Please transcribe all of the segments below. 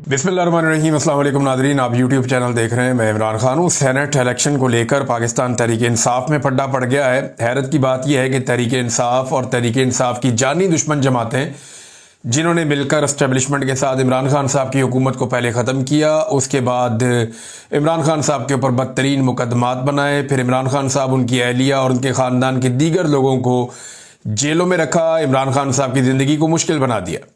बिस्मिल्लाहिर्रहमानिर्रहीम। अस्सलाम वालेकुम नादरीन, आप यूट्यूब चैनल देख रहे हैं। मैं इमरान खान हूँ। सेनेट इलेक्शन को लेकर पाकिस्तान तहरीक इंसाफ में पड्डा पड़ गया है। हैरत की बात यह है कि तहरीक इंसाफ और तहरीक इंसाफ की जानी दुश्मन जमातें, जिन्होंने मिलकर एस्टेब्लिशमेंट के साथ इमरान खान साहब की हुकूमत को पहले ख़त्म किया, उसके बाद इमरान खान साहब के ऊपर बदतरीन मुकदमात बनाए, फिर इमरान खान साहब, उनकी अहलिया और उनके ख़ानदान के दीगर लोगों को जेलों में रखा, इमरान खान साहब की ज़िंदगी को मुश्किल बना दिया।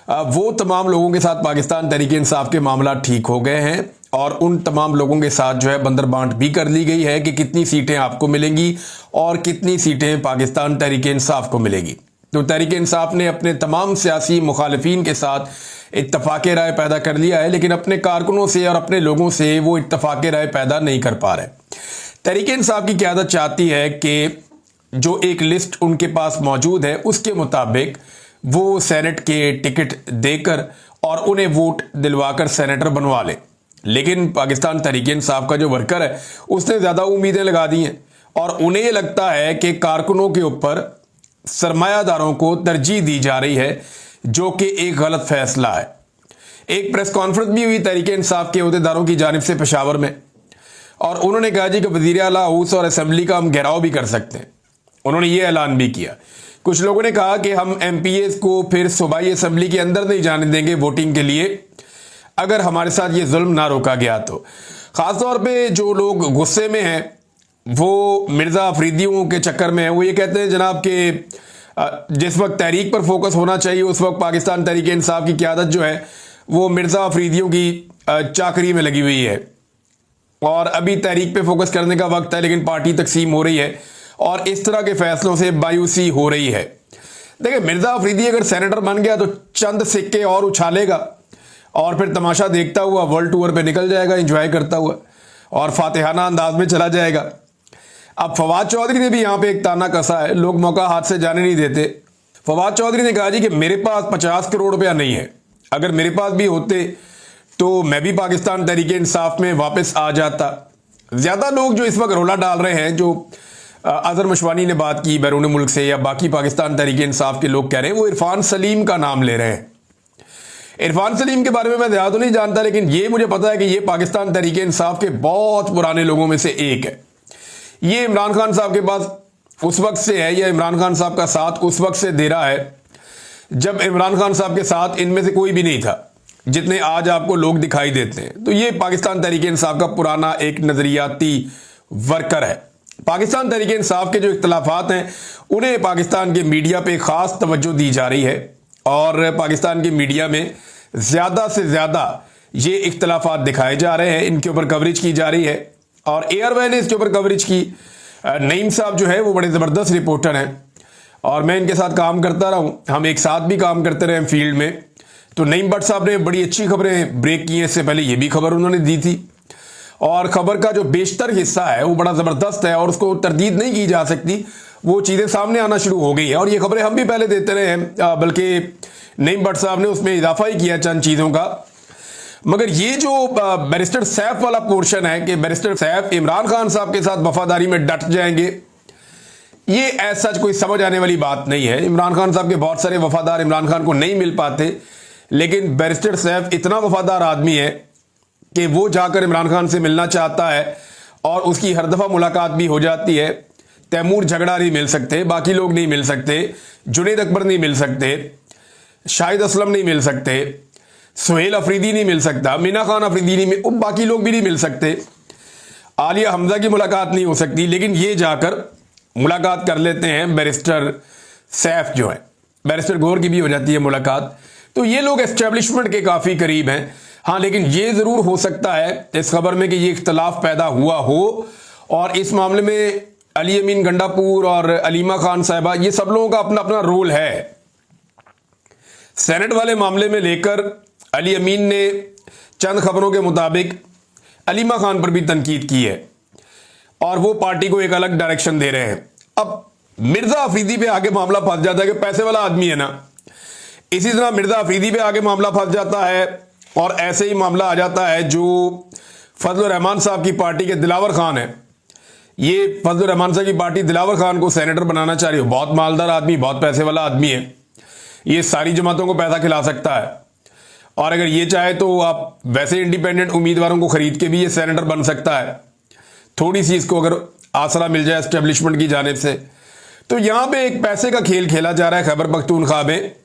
वो तमाम लोगों के साथ पाकिस्तान तहरीक इंसाफ के मामला ठीक हो गए हैं और उन तमाम लोगों के साथ जो है बंदर बांट भी कर ली गई है कि कितनी सीटें आपको मिलेंगी और कितनी सीटें पाकिस्तान तहरीक इंसाफ को मिलेगी। तो तहरीक इंसाफ ने अपने तमाम सियासी मुखालिफिन के साथ इत्तफाक राय पैदा कर लिया है, लेकिन अपने कारकुनों से और अपने लोगों से वो इत्तफाक राय पैदा नहीं कर पा रहे। तहरीक इंसाफ की क़यादत चाहती है कि जो एक लिस्ट उनके पास मौजूद है उसके मुताबिक वो सेनेट के टिकट देकर और उन्हें वोट दिलवाकर सेनेटर बनवा ले। लेकिन पाकिस्तान तहरीक इंसाफ का जो वर्कर है उसने ज़्यादा उम्मीदें लगा दी हैं और उन्हें ये लगता है कि कारकुनों के ऊपर सरमायादारों को तरजीह दी जा रही है, जो कि एक गलत फैसला है। एक प्रेस कॉन्फ्रेंस भी हुई तहरीक इंसाफ के अहदेदारों की जानिब से पेशावर में, और उन्होंने कहा जी कि वज़ीर आला हाउस और असम्बली का हम घेराव भी कर सकते हैं। उन्होंने ये ऐलान भी किया। कुछ लोगों ने कहा कि हम MPAs को फिर सूबाई असम्बली के अंदर नहीं जाने देंगे वोटिंग के लिए अगर हमारे साथ ये जुल्म ना रोका गया तो। ख़ासतौर पे जो लोग गुस्से में हैं वो मिर्ज़ा अफरीदियों के चक्कर में है। वो ये कहते हैं जनाब कि जिस वक्त तहरीक पर फोकस होना चाहिए उस वक्त पाकिस्तान तहरीक इंसाफ की क़यादत जो है वो मिर्ज़ा अफरीदियों की चाकरी में लगी हुई है और अभी तहरीक पे फोकस करने का वक्त है, लेकिन पार्टी तकसीम हो रही है और इस तरह के फैसलों से मायूसी हो रही है। देखिए, मिर्ज़ा अफरीदी अगर सेनेटर बन गया तो चंद सिक्के और उछालेगा और फिर तमाशा देखता हुआ वर्ल्ड टूर पे निकल जाएगा, एंजॉय करता हुआ, और फातिहाना अंदाज में चला जाएगा। अब फवाद चौधरी ने भी यहाँ पे एक ताना कसा है, लोग मौका हाथ से जाने नहीं देते। फवाद चौधरी ने कहा जी कि मेरे पास 50 करोड़ रुपया नहीं है, अगर मेरे पास भी होते तो मैं भी पाकिस्तान तहरीक इंसाफ में वापस आ जाता। ज़्यादा लोग जो इस वक्त रोला डाल रहे हैं, जो अजहर मशवानी ने बात की बैरून मुल्क से या बाकी पाकिस्तान तहरीक इंसाफ के लोग कह रहे हैं, वो इरफान सलीम का नाम ले रहे हैं। इरफान सलीम के बारे में मैं ज़्यादा तो नहीं जानता, लेकिन ये मुझे पता है कि ये पाकिस्तान तहरीक इंसाफ के बहुत पुराने लोगों में से एक है। ये इमरान खान साहब के पास उस वक्त से है, या इमरान खान साहब का साथ उस वक्त से दे रहा है जब इमरान खान साहब के साथ इनमें से कोई भी नहीं था, जितने आज आपको लोग दिखाई देते हैं। तो ये पाकिस्तान तहरीक इंसाफ का पुराना एक नज़रियाती वर्कर है। पाकिस्तान तहरीक इंसाफ के जो इख्तलाफात हैं उन्हें पाकिस्तान के मीडिया पे ख़ास तवज्जो दी जा रही है और पाकिस्तान के मीडिया में ज़्यादा से ज़्यादा ये इख्तलाफात दिखाए जा रहे हैं, इनके ऊपर कवरेज की जा रही है। और एयरवे ने इसके ऊपर कवरेज की। नईम साहब जो है वो बड़े ज़बरदस्त रिपोर्टर हैं और मैं इनके साथ काम करता रहा हूँ, हम एक साथ भी काम करते रहे फील्ड में। तो नईम भट्ट साहब ने बड़ी अच्छी खबरें ब्रेक की हैं, इससे पहले ये भी खबर उन्होंने दी थी और ख़बर का जो बेशतर हिस्सा है वो बड़ा ज़बरदस्त है और उसको तरदीद नहीं की जा सकती। वो चीज़ें सामने आना शुरू हो गई है और ये खबरें हम भी पहले देते रहे हैं, बल्कि नईम भट्ट साहब ने उसमें इजाफा ही किया चंद चीज़ों का। मगर ये जो बैरिस्टर सैफ वाला पोर्शन है कि बैरिस्टर सैफ इमरान खान साहब के साथ वफादारी में डट जाएंगे, ये ऐसा कोई समझ आने वाली बात नहीं है। इमरान खान साहब के बहुत सारे वफादार इमरान खान को नहीं मिल पाते, लेकिन बैरिस्टर सैफ इतना वफादार आदमी है कि वो जाकर इमरान खान से मिलना चाहता है और उसकी हर दफ़ा मुलाकात भी हो जाती है। तैमूर झगड़ा नहीं मिल सकते, बाकी लोग नहीं मिल सकते, जुनैद अकबर नहीं मिल सकते, शाहिद असलम नहीं मिल सकते, सुहेल अफरीदी नहीं मिल सकता, मीना खान अफरीदी नहीं मिल, बाकी लोग भी नहीं मिल सकते, आलिया हमजा की मुलाकात नहीं हो सकती, लेकिन ये जाकर मुलाकात कर लेते हैं बैरिस्टर सैफ जो है। बैरिस्टर गौहर की भी हो जाती है मुलाकात। तो ये लोग एस्टेब्लिशमेंट के काफ़ी करीब हैं। हाँ, लेकिन ये ज़रूर हो सकता है इस खबर में कि ये इख्तलाफ पैदा हुआ हो और इस मामले में अली अमीन गंडापुर और अलीमा खान साहिबा, ये सब लोगों का अपना अपना रोल है। सेनेट वाले मामले में लेकर अली अमीन ने चंद खबरों के मुताबिक अलीमा खान पर भी तनकीद की है और वो पार्टी को एक अलग डायरेक्शन दे रहे हैं। अब मिर्ज़ा अफरीदी पे आगे मामला फंस जाता है कि पैसे वाला आदमी है ना, इसी तरह मिर्ज़ा अफरीदी पे आगे मामला फंस जाता है और ऐसे ही मामला आ जाता है जो फजल रहमान साहब की पार्टी के दिलावर खान है। ये फजल रहमान साहब की पार्टी दिलावर खान को सेनेटर बनाना चाह रही है। बहुत मालदार आदमी, बहुत पैसे वाला आदमी है, ये सारी जमातों को पैसा खिला सकता है और अगर ये चाहे तो आप वैसे इंडिपेंडेंट उम्मीदवारों को खरीद के भी ये सेनेटर बन सकता है, थोड़ी सी इसको अगर आसरा मिल जाए एस्टेब्लिशमेंट की जानिब से। तो यहां पे एक पैसे का खेल खेला जा रहा है खैबर पख्तूनख्वा में,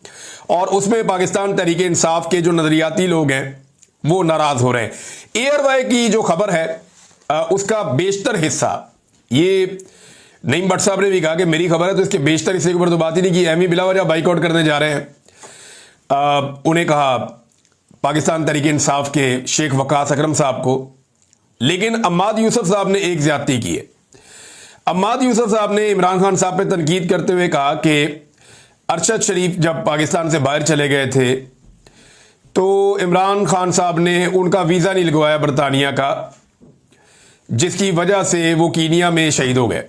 और उसमें पाकिस्तान तहरीक इंसाफ के जो नजरियाती लोग हैं वो नाराज हो रहे हैं। एयरवाई की जो खबर है उसका बेशतर हिस्सा, ये नईम भट्ट साहब ने भी कहा कि मेरी खबर है तो इसके बेशतर हिस्से के ऊपर तो बात ही नहीं की, अहमी बिला वजह बाइकआउट करने जा रहे हैं। उन्हें कहा पाकिस्तान तहरीक इंसाफ के शेख वकास अकरम साहब को, लेकिन अम्माद यूसुफ साहब ने एक ज्यादती की है। अम्माद यूसुफ साहब ने इमरान खान साहब पे तनकीद करते हुए कहा कि अरशद शरीफ जब पाकिस्तान से बाहर चले गए थे तो इमरान खान साहब ने उनका वीज़ा नहीं लगवाया बरतानिया का, जिसकी वजह से वो कीनिया में शहीद हो गए।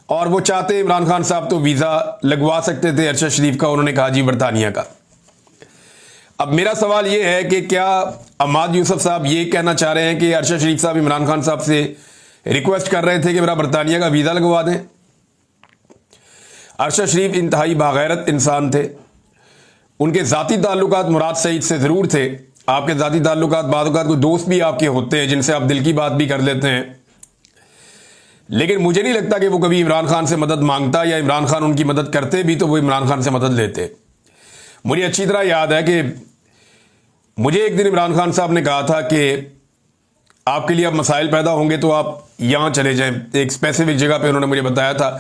और वो चाहते इमरान खान साहब तो वीज़ा लगवा सकते थे अरशद शरीफ का, उन्होंने कहा जी बरतानिया का। अब मेरा सवाल ये है कि क्या अम्माद यूसुफ साहब ये कहना चाह रहे हैं कि अरशद शरीफ साहब इमरान खान साहब से रिक्वेस्ट कर रहे थे कि मेरा बरतानिया का वीज़ा लगवा दें? अरशद शरीफ इंतहाई बागैरत इंसान थे, उनके ज़ाती ताल्लुकात मुराद सईद से ज़रूर थे। आपके ज़ाती ताल्लुकात बाद कोई दोस्त भी आपके होते हैं जिनसे आप दिल की बात भी कर लेते हैं, लेकिन मुझे नहीं लगता कि वो कभी इमरान खान से मदद मांगता, या इमरान खान उनकी मदद करते भी तो वो इमरान खान से मदद लेते। मुझे अच्छी तरह याद है कि मुझे एक दिन इमरान खान साहब ने कहा था कि आपके लिए अब मसाइल पैदा होंगे तो आप यहाँ चले जाएं। एक स्पेसिफिक जगह पे उन्होंने मुझे बताया था,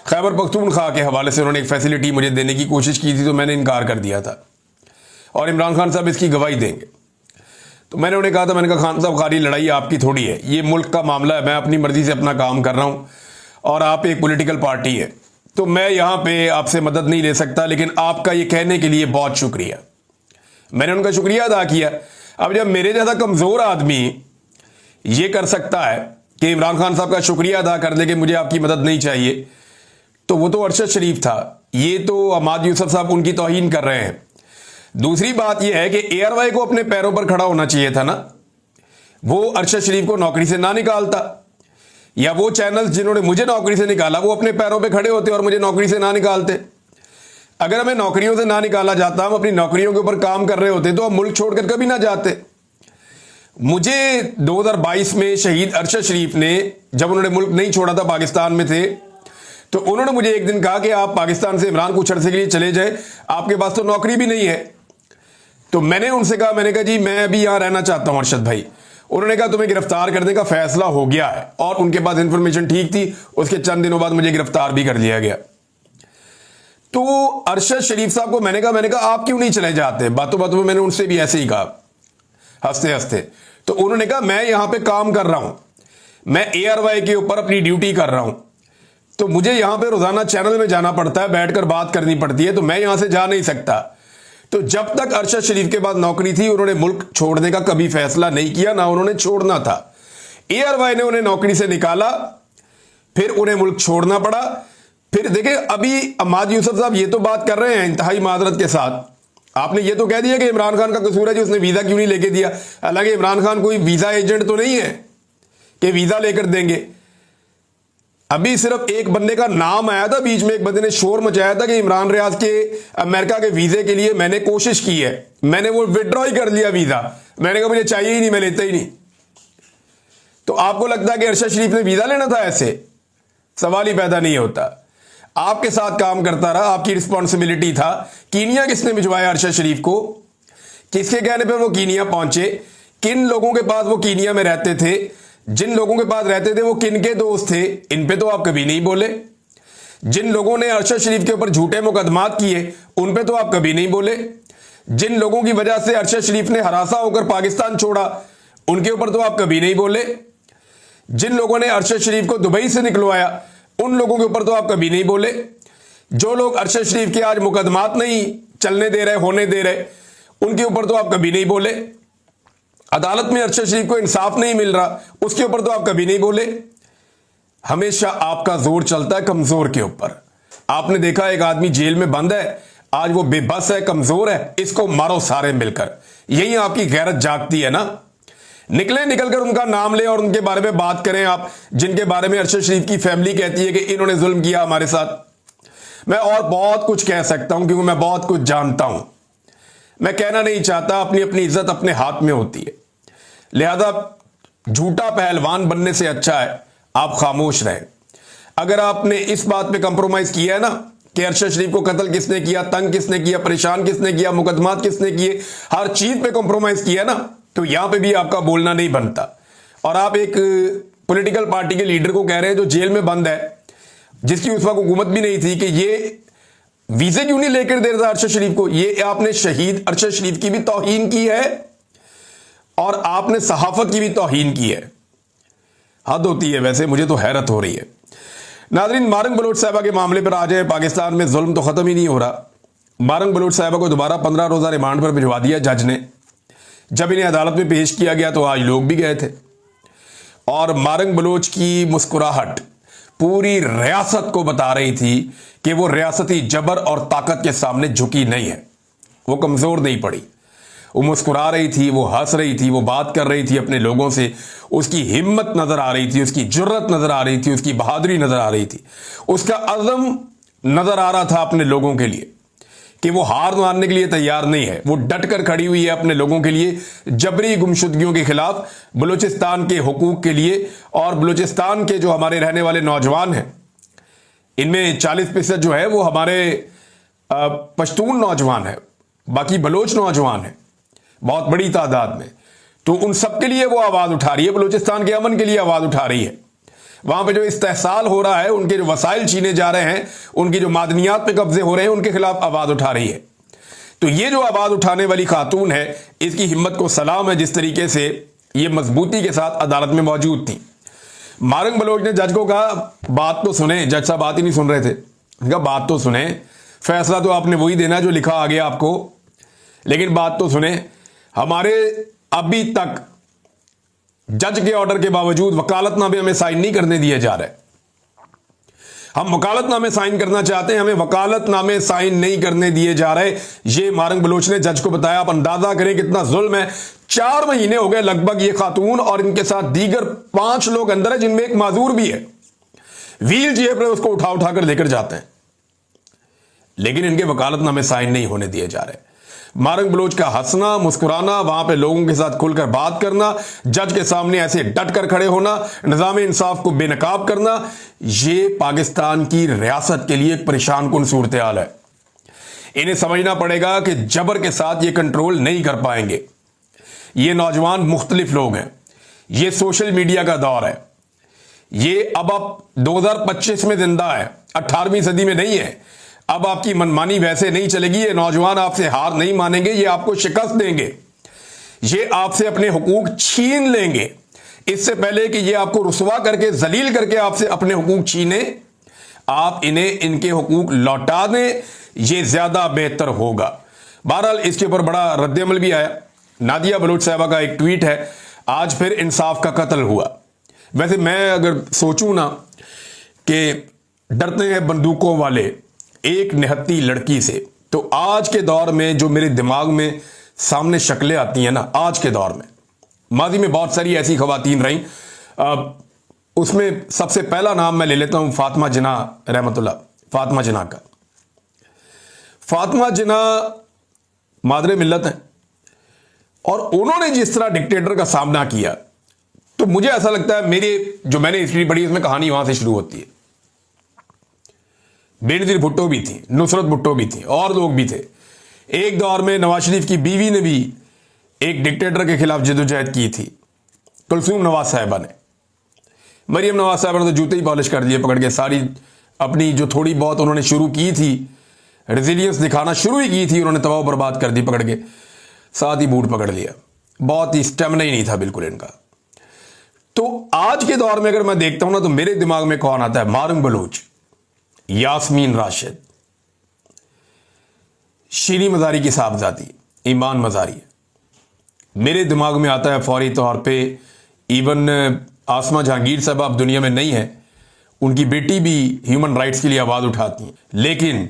खैबर पख्तूनख्वा के हवाले से उन्होंने एक फैसिलिटी मुझे देने की कोशिश की थी, तो मैंने इनकार कर दिया था और इमरान खान साहब इसकी गवाही देंगे। तो मैंने उन्हें कहा था, मैंने कहा खान साहब खाली लड़ाई आपकी थोड़ी है, ये मुल्क का मामला है, मैं अपनी मर्जी से अपना काम कर रहा हूँ और आप एक पॉलिटिकल पार्टी है, तो मैं यहाँ पे आपसे मदद नहीं ले सकता, लेकिन आपका ये कहने के लिए बहुत शुक्रिया। मैंने उनका शुक्रिया अदा किया। अब जब मेरे जैसा कमज़ोर आदमी ये कर सकता है कि इमरान खान साहब का शुक्रिया अदा कर दे कि मुझे आपकी मदद नहीं चाहिए, तो वो तो अरशद शरीफ था, ये तो अम्माद यूसुफ साहब उनकी तौहीन कर रहे हैं। दूसरी बात यह है कि एयरवाई को अपने पैरों पर खड़ा होना चाहिए था ना, वो अरशद शरीफ को नौकरी से ना निकालता, या वो चैनल्स जिन्होंने मुझे नौकरी से निकाला वो अपने पैरों पे खड़े होते और मुझे नौकरी से ना निकालते। अगर हमें नौकरियों से ना निकाला जाता, हम अपनी नौकरियों के ऊपर काम कर रहे होते, तो हम मुल्क छोड़कर कभी ना जाते। मुझे 2022 में शहीद अरशद शरीफ ने, जब उन्होंने मुल्क नहीं छोड़ा था, पाकिस्तान में थे, तो उन्होंने मुझे एक दिन कहा कि आप पाकिस्तान से इमरान कुछ अरसे के लिए चले जाए, आपके पास तो नौकरी भी नहीं है। तो मैंने उनसे कहा, मैंने कहा जी मैं अभी यहां रहना चाहता हूं अरशद भाई। उन्होंने कहा तुम्हें गिरफ्तार करने का फैसला हो गया है, और उनके पास इंफॉर्मेशन ठीक थी। उसके चंद दिनों बाद मुझे गिरफ्तार भी कर लिया गया। तो अरशद शरीफ साहब को मैंने कहा आप क्यों नहीं चले जाते? बातों बातों में मैंने उनसे भी ऐसे ही कहा, हंसते हंसते। तो उन्होंने कहा मैं यहां पे काम कर रहा हूं, मैं एयरवाई के ऊपर अपनी ड्यूटी कर रहा हूं, तो मुझे यहां पे रोजाना चैनल में जाना पड़ता है, बैठकर बात करनी पड़ती है, तो मैं यहां से जा नहीं सकता। तो जब तक अरशद शरीफ के बाद नौकरी थी, उन्होंने मुल्क छोड़ने का कभी फैसला नहीं किया, ना उन्होंने छोड़ना था। एयरवाई ने उन्हें नौकरी से निकाला, फिर उन्हें मुल्क छोड़ना पड़ा। फिर देखें, अभी अम्माद यूसुफ साहब ये तो बात कर रहे हैं इंतहाई मादरत के साथ, आपने ये तो कह दिया कि इमरान खान का कसूर है जी, उसने वीजा क्यों नहीं लेके दिया। हालांकि इमरान खान कोई वीजा एजेंट तो नहीं है कि वीजा लेकर देंगे। अभी सिर्फ एक बंदे का नाम आया था, बीच में एक बंदे ने शोर मचाया था कि इमरान रियाज के अमेरिका के वीजे के लिए मैंने कोशिश की है, मैंने वो विड्रॉ ही कर लिया वीजा। मैंने कहा मुझे चाहिए ही नहीं, मैं लेता ही नहीं। तो आपको लगता है कि अरशद शरीफ ने वीजा लेना था? ऐसे सवाल ही पैदा नहीं होता। आपके साथ काम करता रहा, आपकी रिस्पॉन्सिबिलिटी था। कीनिया किसने भिजवाया अरशद शरीफ को? किसके कहने पर वो कीनिया पहुंचे? किन लोगों के पास वो कीनिया में रहते थे? जिन लोगों के पास रहते थे वो किनके दोस्त थे? इन पे तो आप कभी नहीं बोले। जिन लोगों ने अरशद शरीफ के ऊपर झूठे मुकदमात किए, उन पे तो आप कभी नहीं बोले। जिन लोगों की वजह से अरशद शरीफ ने हरासा होकर पाकिस्तान छोड़ा, उनके ऊपर तो आप कभी नहीं बोले। जिन लोगों ने अरशद शरीफ को दुबई से निकलवाया, उन लोगों के ऊपर तो आप कभी नहीं बोले। जो लोग अरशद शरीफ के आज मुकदमात नहीं चलने दे रहे, होने दे रहे, उनके ऊपर तो आप कभी नहीं बोले। अदालत में अरशद शरीफ को इंसाफ नहीं मिल रहा, उसके ऊपर तो आप कभी नहीं बोले। हमेशा आपका जोर चलता है कमजोर के ऊपर। आपने देखा एक आदमी जेल में बंद है, आज वो बेबस है, कमजोर है, इसको मारो सारे मिलकर। यही आपकी गैरत जागती है ना। निकलकर उनका नाम लें और उनके बारे में बात करें आप, जिनके बारे में अरशद शरीफ की फैमिली कहती है कि इन्होंने जुल्म किया हमारे साथ। मैं और बहुत कुछ कह सकता हूं क्योंकि मैं बहुत कुछ जानता हूं। मैं कहना नहीं चाहता, अपनी अपनी इज्जत अपने हाथ में होती है, लिहाजा झूठा पहलवान बनने से अच्छा है आप खामोश रहें। अगर आपने इस बात पे कंप्रोमाइज किया है ना कि अरशद शरीफ को कत्ल किसने किया, तंग किसने किया, परेशान किसने किया, मुकदमात किसने किए, हर चीज पे कंप्रोमाइज किया ना, तो यहां पे भी आपका बोलना नहीं बनता। और आप एक पॉलिटिकल पार्टी के लीडर को कह रहे हैं जो जेल में बंद है, जिसकी उस वक्त हुकूमत भी नहीं थी, कि ये वीजे क्यों नहीं लेकर दे रहा अरशद शरीफ को। ये आपने शहीद अरशद शरीफ की भी तौहीन की है और आपने सहाफत की भी तौहीन की है। हद होती है वैसे, मुझे तो हैरत हो रही है। नाज़रीन, मारंग बलोच साहिबा के मामले पर आ जाए, पाकिस्तान में जुल्म तो खत्म ही नहीं हो रहा। मारंग बलोच साहिबा को दोबारा 15 रोजा रिमांड पर भिजवा दिया जज ने। जब इन्हें अदालत में पेश किया गया तो आज लोग भी गए थे और मारंग बलोच की मुस्कुराहट पूरी रियासत को बता रही थी कि वो रियासती जबर और ताकत के सामने झुकी नहीं है, वो कमजोर नहीं पड़ी। वो मुस्कुरा रही थी, वो हंस रही थी, वो बात कर रही थी अपने लोगों से, उसकी हिम्मत नजर आ रही थी, उसकी जुर्रत नजर आ रही थी, उसकी बहादुरी नजर आ रही थी, उसका अज़म नजर आ रहा था अपने लोगों के लिए कि वो हार मानने के लिए तैयार नहीं है। वो डट कर खड़ी हुई है अपने लोगों के लिए, जबरी गुमशुदगियों के खिलाफ, बलूचिस्तान के हुकूक के लिए। और बलूचिस्तान के जो हमारे रहने वाले नौजवान हैं, इनमें 40% जो है वो हमारे पश्तून नौजवान है, बाकी बलोच नौजवान है बहुत बड़ी तादाद में। तो उन सबके लिए वो आवाज उठा रही है, बलूचिस्तान के अमन के लिए आवाज उठा रही है। वहां पे जो इस्तेहसाल हो रहा है, उनके जो वसाइल छीने जा रहे हैं, उनकी जो मादनियात पे कब्जे हो रहे हैं, उनके खिलाफ आवाज उठा रही है। तो ये जो आवाज उठाने वाली खातून है, इसकी हिम्मत को सलाम है, जिस तरीके से ये मजबूती के साथ अदालत में मौजूद थी। मारंग बलोच ने जज को कहा बात तो सुने। जज साहब बात ही नहीं सुन रहे थे। कहा बात तो सुने, फैसला तो आपने वही देना जो लिखा आ गया आपको, लेकिन बात तो सुने। हमारे अभी तक जज के ऑर्डर के बावजूद वकालतनामे हमें साइन नहीं करने दिए जा रहे। हम वकालतनामे साइन करना चाहते हैं, हमें वकालतनामे साइन नहीं करने दिए जा रहे। ये मारंग बलोच ने जज को बताया। आप अंदाजा करें कितना जुल्म है। 4 महीने हो गए लगभग ये खातून और इनके साथ दीगर 5 लोग अंदर है, जिनमें एक माजूर भी है। व्हील चेयर पर उसको उठा उठा कर लेकर जाते हैं, लेकिन इनके वकालतनामे साइन नहीं होने दिए जा रहे। मारंग बलोच का हंसना, मुस्कुराना, वहां पे लोगों के साथ खुलकर बात करना, जज के सामने ऐसे डट कर खड़े होना, निजाम इंसाफ को बेनकाब करना, ये पाकिस्तान की रियासत के लिए एक परेशान कुन सूरत हाल है। इन्हें समझना पड़ेगा कि जबर के साथ ये कंट्रोल नहीं कर पाएंगे। ये नौजवान मुख्तलिफ लोग हैं, ये सोशल मीडिया का दौर है, ये अब आप 2025 में जिंदा है, 18वीं सदी में नहीं है। अब आपकी मनमानी वैसे नहीं चलेगी। ये नौजवान आपसे हार नहीं मानेंगे, ये आपको शिकस्त देंगे, ये आपसे अपने हुकूक छीन लेंगे। इससे पहले कि ये आपको रुसवा करके, जलील करके आपसे अपने हुकूक छीने, आप इन्हें इनके हुकूक लौटा दें, ये ज्यादा बेहतर होगा। बहरहाल इसके ऊपर बड़ा रद्दअमल भी आया। नादिया बलोच साहबा का एक ट्वीट है, आज फिर इंसाफ का कत्ल हुआ। वैसे मैं अगर सोचूं ना कि डरते हैं बंदूकों वाले एक निहत्ती लड़की से, तो आज के दौर में जो मेरे दिमाग में सामने शक्लें आती हैं ना, आज के दौर में, माजी में बहुत सारी ऐसी खवातीन रहीं, उसमें सबसे पहला नाम मैं ले लेता हूं फातिमा जिन्ना रहमतुल्लाह, फातिमा जिन्ना का। फातिमा जिन्ना मादरे मिल्लत है और उन्होंने जिस तरह डिक्टेटर का सामना किया, तो मुझे ऐसा लगता है, मेरे जो मैंने हिस्ट्री पढ़ी उसमें कहानी वहां से शुरू होती है। बेनजीर भुट्टो भी थी, नुसरत भुट्टो भी थी और लोग भी थे। एक दौर में नवाज शरीफ की बीवी ने भी एक डिक्टेटर के खिलाफ जदोजहद की थी, कुलसूम नवाज साहिबा ने। मरियम नवाज साहिबा ने तो जूते ही पॉलिश कर दिए पकड़ के। सारी अपनी जो थोड़ी बहुत उन्होंने शुरू की थी, रेजिलियंस दिखाना शुरू ही की थी, उन्होंने तबाह बर्बाद कर दी पकड़ के, साथ ही बूट पकड़ लिया। बहुत ही स्टेमिना ही नहीं था बिल्कुल इनका। तो आज के दौर में अगर मैं देखता हूं ना, तो मेरे दिमाग में कौन आता है? मारंग बलोच, यास्मीन राशिद, शीरी मजारी की साहबजादी ईमान मजारी। मेरे दिमाग में आता है फौरी तौर पे, इवन आसमा जहांगीर साहब अब दुनिया में नहीं है, उनकी बेटी भी ह्यूमन राइट्स के लिए आवाज उठाती हैं। लेकिन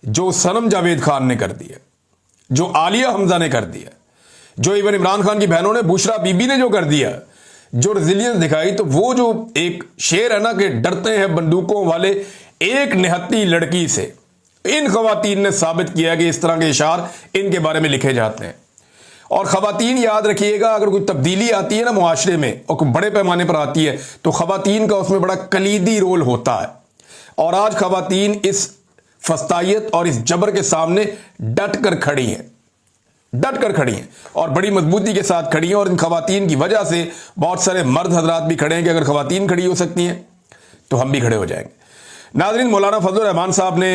जो सनम जावेद खान ने कर दिया, जो आलिया हमजा ने कर दिया, जो इवन इमरान खान की बहनों ने, बुशरा बीबी ने जो कर दिया, जो रेजिलियंस दिखाई, तो वो जो एक शेर है ना कि डरते हैं बंदूकों वाले एक निहत्ती लड़की से, इन खवातीन ने साबित किया कि इस तरह के इशार इनके बारे में लिखे जाते हैं। और खवातीन याद रखिएगा, अगर कोई तब्दीली आती है ना मुआशरे में और कोई बड़े पैमाने पर आती है तो खवातीन का उसमें बड़ा कलीदी रोल होता है। और आज खवातीन इस फस्तायत और इस जबर के सामने डट कर खड़ी हैं, डट कर खड़ी हैं और बड़ी मजबूती के साथ खड़ी हैं। और इन खवातीन की वजह से बहुत सारे मर्द हजरात भी खड़े हैं कि अगर खवातीन खड़ी हो सकती हैं तो हम भी खड़े हो जाएंगे। नाज़रीन, मौलाना फजलुर रहमान साहब ने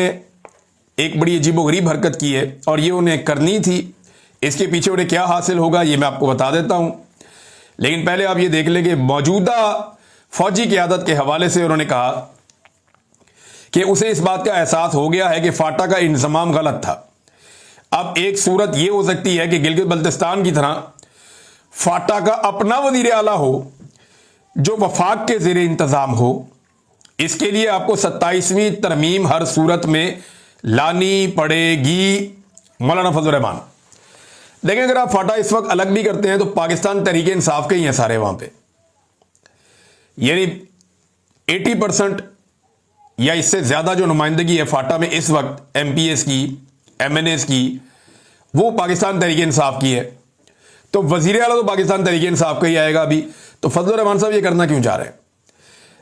एक बड़ी अजीबोगरीब हरकत की है और ये उन्हें करनी थी। इसके पीछे उन्हें क्या हासिल होगा ये मैं आपको बता देता हूं, लेकिन पहले आप ये देख लें कि मौजूदा फौजी क़यादत के हवाले से उन्होंने कहा कि उसे इस बात का एहसास हो गया है कि फाटा का इंतजाम गलत था। अब एक सूरत यह हो सकती है कि गिलगित बल्तिस्तान की तरह फाटा का अपना वजीर आला हो जो वफाक के ज़ेरे इंतजाम हो। इसके लिए आपको 27वीं तरमीम हर सूरत में लानी पड़ेगी। मौलाना फजलुर रहमान देखें, अगर आप फाटा इस वक्त अलग भी करते हैं तो पाकिस्तान तहरीक इंसाफ के ही हैं सारे वहां पे, यानी 80% या इससे ज्यादा जो नुमाइंदगी है फाटा में इस वक्त एमपीएस की, एमएनएस की, वो पाकिस्तान तहरीक इंसाफ की है। तो वजीर आला तो पाकिस्तान तहरीक इंसाफ का ही आएगा अभी। तो फजलुर रहमान साहब ये करना क्यों चाह रहे हैं?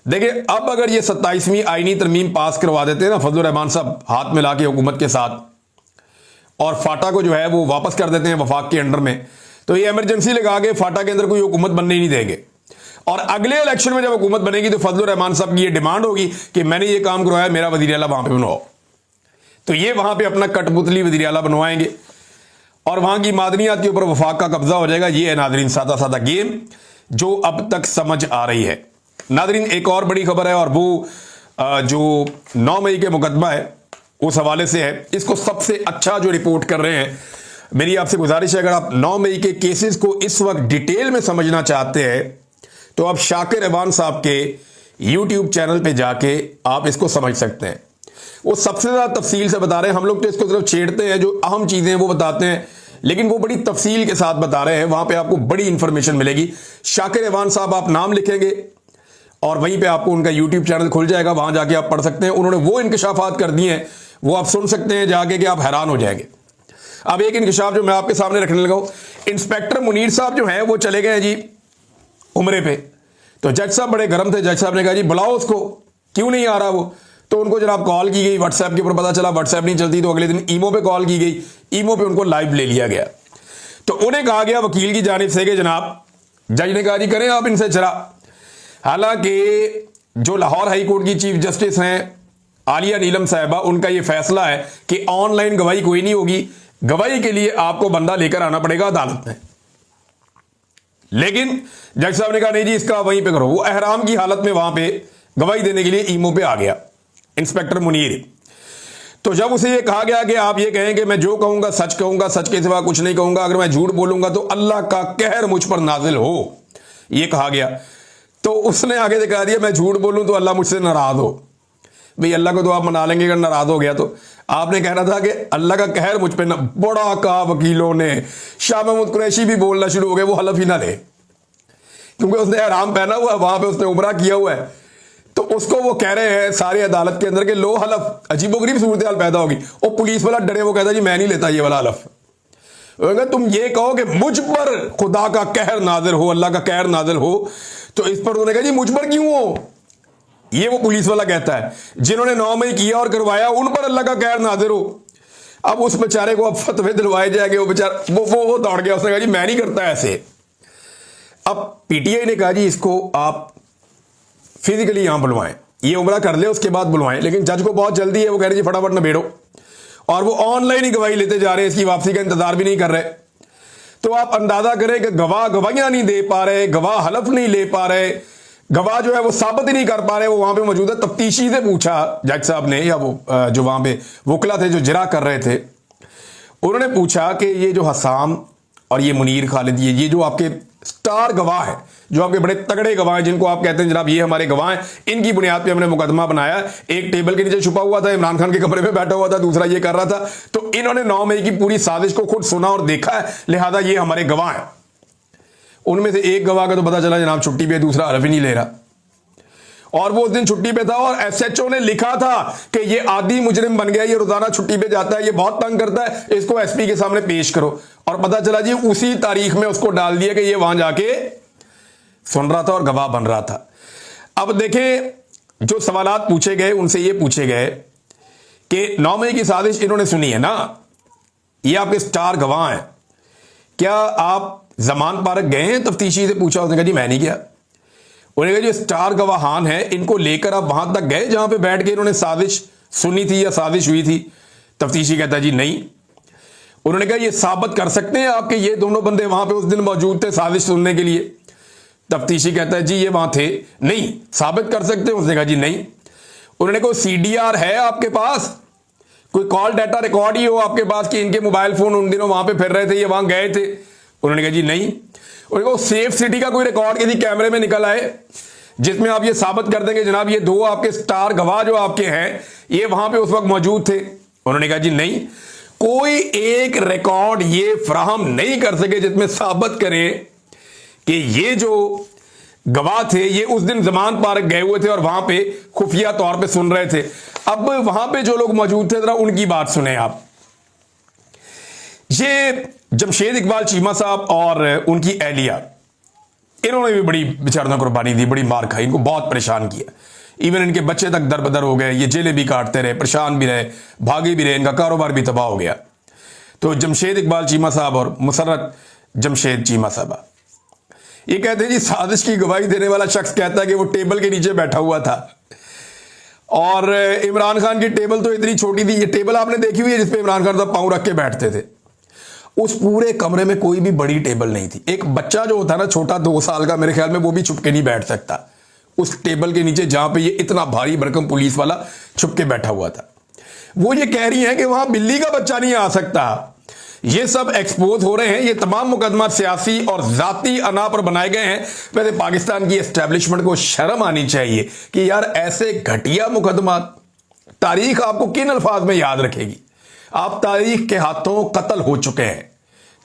देखिए, अब अगर ये 27वीं आईनी तरमीम पास करवा देते हैं ना फजलुर रहमान साहब हाथ में लाके हुकूमत के साथ, और फाटा को जो है वो वापस कर देते हैं वफाक के अंडर में, तो ये इमरजेंसी लगा के फाटा के अंदर कोई हुकूमत बनने ही नहीं देंगे। और अगले इलेक्शन में जब हुकूमत बनेगी तो फजलुर रहमान साहब की ये डिमांड होगी कि मैंने ये काम करवाया, मेरा वजीर आला वहां पे बनवाओ। तो ये वहां पे अपना कठपुतली वजीर आला बनवाएंगे और वहां की मादनियात के ऊपर वफाक का कब्जा हो जाएगा। ये है नाजरीन सादा सादा गेम जो अब तक समझ आ रही है। नाजरीन, एक और बड़ी खबर है और वो जो 9 मई के मुकदमा है उस हवाले से है। इसको सबसे अच्छा जो रिपोर्ट कर रहे हैं, मेरी आपसे गुजारिश है, अगर आप 9 मई के केसेस को इस वक्त डिटेल में समझना चाहते हैं तो आप शाकिर अवान साहब के यूट्यूब चैनल पे जाके आप इसको समझ सकते हैं। वो सबसे ज्यादा तफसील से बता रहे हैं। हम लोग तो इसको सिर्फ छेड़ते हैं, जो अहम चीजें हैं वो बताते हैं, लेकिन वो बड़ी तफसील के साथ बता रहे हैं। वहां पे आपको बड़ी इंफॉर्मेशन मिलेगी। शाकिर अवान साहब आप नाम लिखेंगे और वहीं पे आपको उनका यूट्यूब चैनल खुल जाएगा, वहां जाके आप पढ़ सकते हैं। उन्होंने वो इंकशाफात कर दिए हैं, वो आप सुन सकते हैं जाके कि आप हैरान हो जाएंगे। अब एक इंकशाफ जो मैं आपके सामने रखने लगा हूं, इंस्पेक्टर मुनीर साहब जो हैं वो चले गए जी उम्रे पे। तो जज साहब बड़े गर्म थे, जज साहब ने कहा जी बुलाओ उसको, क्यों नहीं आ रहा वो? तो उनको जनाब कॉल की गई, व्हाट्सएप के ऊपर पता चला व्हाट्सएप नहीं चलती, तो अगले दिन ईमो पे कॉल की गई, ईमो पे उनको लाइव ले लिया गया। तो उन्हें कहा गया वकील की जानिब से कि जनाब, जज ने कहा जी करें आप इनसे चरा। हालांकि जो लाहौर हाई कोर्ट की चीफ जस्टिस हैं आलिया नीलम साहिबा, उनका यह फैसला है कि ऑनलाइन गवाही कोई नहीं होगी, गवाही के लिए आपको बंदा लेकर आना पड़ेगा अदालत में। लेकिन जज साहब ने कहा नहीं जी इसका वहीं पे करो। वो एहराम की हालत में वहां पे गवाही देने के लिए ईमो पे आ गया इंस्पेक्टर मुनीर। तो जब उसे ये कहा गया कि आप ये कहें कि मैं जो कहूंगा, सच के सिवा कुछ नहीं कहूंगा, अगर मैं झूठ बोलूंगा तो अल्लाह का कहर मुझ पर नाजिल हो, ये कहा गया। तो उसने आगे से कहा दिया मैं झूठ बोलूं तो अल्लाह मुझसे नाराज हो। भाई अल्लाह को तो आप मना लेंगे, अगर नाराज हो गया तो। आपने कहना था कि अल्लाह का कहर मुझ पे न। बड़ा कहा वकीलों ने, शाह महमूद कुरैशी भी बोलना शुरू हो गए, वो हलफ ही ना ले, क्योंकि उसने हराम पहना हुआ है, वहां पे उसने उमरा किया हुआ है। तो उसको वो कह रहे हैं सारी अदालत के अंदर के लो हलफ। अजीबोगरीब सूरत हाल पैदा होगी। वो पुलिस वाला डरे, वो कहता जी मैं नहीं लेता ये वाला हलफ। तुम ये कहो कि मुझ पर खुदा का कहर नाजिल हो, अल्लाह का कहर नाजिल हो, तो इस पर उन्होंने कहा जी मुझ पर क्यों हो? ये वो पुलिस वाला कहता है जिन्होंने 9 मई किया और करवाया उन पर अल्लाह का कहर नाजिल हो। अब उस बेचारे को अब फतवे दिलवाए जाएंगे, वो बेचारा वो दौड़ गया, उसने कहा जी मैं नहीं करता ऐसे। अब पीटीआई ने कहा जी इसको आप फिजिकली यहां बुलवाएं, ये उम्रा कर ले उसके बाद बुलवाएं। लेकिन जज को बहुत जल्दी है, वो कह रहे जी फटाफट नबेड़ो, और वो ऑनलाइन ही गवाही लेते जा रहे हैं, इसकी वापसी का इंतजार भी नहीं कर रहे। तो आप अंदाजा करें कि गवाह गवाहियां नहीं दे पा रहे, गवाह हलफ नहीं ले पा रहे, गवाह जो है वो साबित ही नहीं कर पा रहे। वो वहां पे मौजूदा तफ्तीशी से पूछा जज साहब ने, या वो जो वहां पे वकला थे जो जिरा कर रहे थे, उन्होंने पूछा कि ये जो हसाम और ये मुनीर खालिद, ये जो आपके स्टार गवाह है, जो आपके बड़े तगड़े गवाह हैं, जिनको आप कहते हैं जनाब ये हमारे गवाह हैं, इनकी बुनियाद पे हमने मुकदमा बनाया। एक टेबल के नीचे छुपा हुआ था, इमरान खान के कमरे में बैठा हुआ था, दूसरा ये कर रहा था। तो इन्होंने 9 मई की पूरी साजिश को खुद सुना और देखा है, लिहाजा ये हमारे गवाह हैं। उनमें से एक गवाह का तो पता चला जनाब छुट्टी पे, दूसरा हरफ ही नहीं ले रहा। और वो उस दिन छुट्टी पे था और एसएचओ ने लिखा था कि ये आदि मुजरिम बन गया, ये रोजाना छुट्टी पे जाता है, ये बहुत तंग करता है, इसको एसपी के सामने पेश करो। और पता चला जी उसी तारीख में उसको डाल दिया कि ये वहां जाके सुन रहा था और गवाह बन रहा था। अब देखें, जो सवालात पूछे गए उनसे ये पूछे गए कि 9 मई की साजिश इन्होंने सुनी है ना, ये आपके स्टार गवाह हैं, क्या आप जमान पार्क गए हैं? तफ्तीशी से पूछा, उसने कहा जी मैं नहीं गया। उन्होंने कहा जो स्टार गवाहान है इनको लेकर आप वहां तक गए जहां पे बैठ के इन्होंने साजिश सुनी थी या साजिश हुई थी? तफ्तीशी कहता जी नहीं। उन्होंने कहा ये साबित कर सकते हैं आपके ये दोनों बंदे वहां पे उस दिन मौजूद थे साजिश सुनने के लिए? तफ्तीशी कहता है जी ये वहां थे नहीं, साबित कर सकते हैं? उसने कहा जी नहीं। उन्होंने कहा सीडीआर है आपके पास, कोई कॉल डाटा रिकॉर्ड ही हो आपके पास कि इनके मोबाइल फोन उन दिनों वहां पे फिर रहे थे, ये वहां गए थे? उन्होंने कहा जी नहीं। उन्होंने कहा सेफ सिटी का कोई रिकॉर्ड किसी कैमरे में निकल आए जिसमें आप ये साबित कर देंगे जनाब ये दो आपके स्टार गवाह जो आपके हैं ये वहां पे उस वक्त मौजूद थे? उन्होंने कहा जी नहीं। कोई एक रिकॉर्ड ये फ्राहम नहीं कर सके जिसमें साबित करें कि ये जो गवाह थे ये उस दिन जमान पार्क गए हुए थे और वहां पे खुफिया तौर पे सुन रहे थे। अब वहां पे जो लोग मौजूद थे जरा उनकी बात सुने आप। ये जमशेद इकबाल चीमा साहब और उनकी एहलिया, इन्होंने भी बड़ी बेचारों कुर्बानी दी, बड़ी मार खाई, इनको बहुत परेशान किया। इवन इनके बच्चे तक दरबदर हो गए, ये जेलें भी काटते रहे, परेशान भी रहे, भागे भी रहे, इनका कारोबार भी तबाह हो गया। तो जमशेद इकबाल चीमा साहब और मुसर्रत जमशेद चीमा साहबा ये कहते हैं जी साजिश की गवाही देने वाला शख्स कहता है कि वो टेबल के नीचे बैठा हुआ था और इमरान खान की टेबल तो इतनी छोटी थी, ये टेबल आपने देखी हुई है जिसपे इमरान खान साहब पांव रख के बैठते थे। उस पूरे कमरे में कोई भी बड़ी टेबल नहीं थी। एक बच्चा जो होता है ना छोटा 2 साल का, मेरे ख्याल में वो भी छुप के नहीं बैठ सकता उस टेबल के नीचे जहां पे ये इतना भारी भरकम पुलिस वाला छुप के बैठा हुआ था। वो ये कह रही है कि वहां बिल्ली का बच्चा नहीं आ सकता। ये सब एक्सपोज हो रहे हैं, ये तमाम मुकदमा सियासी और जाती अना पर बनाए गए हैं। वैसे पाकिस्तान की एस्टेब्लिशमेंट को शर्म आनी चाहिए कि यार ऐसे घटिया मुकदमा, तारीख आपको किन अल्फाज में याद रखेगी? आप तारीख के हाथों कत्ल हो चुके हैं,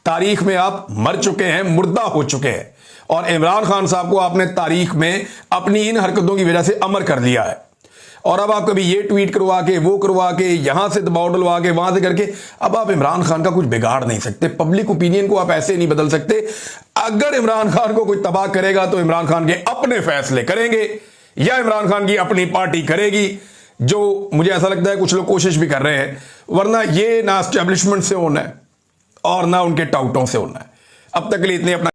तारीख में आप मर चुके हैं, मुर्दा हो चुके हैं। और इमरान खान साहब को आपने तारीख में अपनी इन हरकतों की वजह से अमर कर दिया है। और अब आप कभी ये ट्वीट करवा के, वो करवा के, यहां से दबाव डलवा के, वहां से करके, अब आप इमरान खान का कुछ बिगाड़ नहीं सकते। पब्लिक ओपिनियन को आप ऐसे नहीं बदल सकते। अगर इमरान खान को कोई तबाह करेगा तो इमरान खान के अपने फैसले करेंगे या इमरान खान की अपनी पार्टी करेगी, जो मुझे ऐसा लगता है कुछ लोग कोशिश भी कर रहे हैं। वरना ये ना एस्टेब्लिशमेंट से होना है और ना उनके टाउटों से होना है। अब तक के लिए इतने, अपना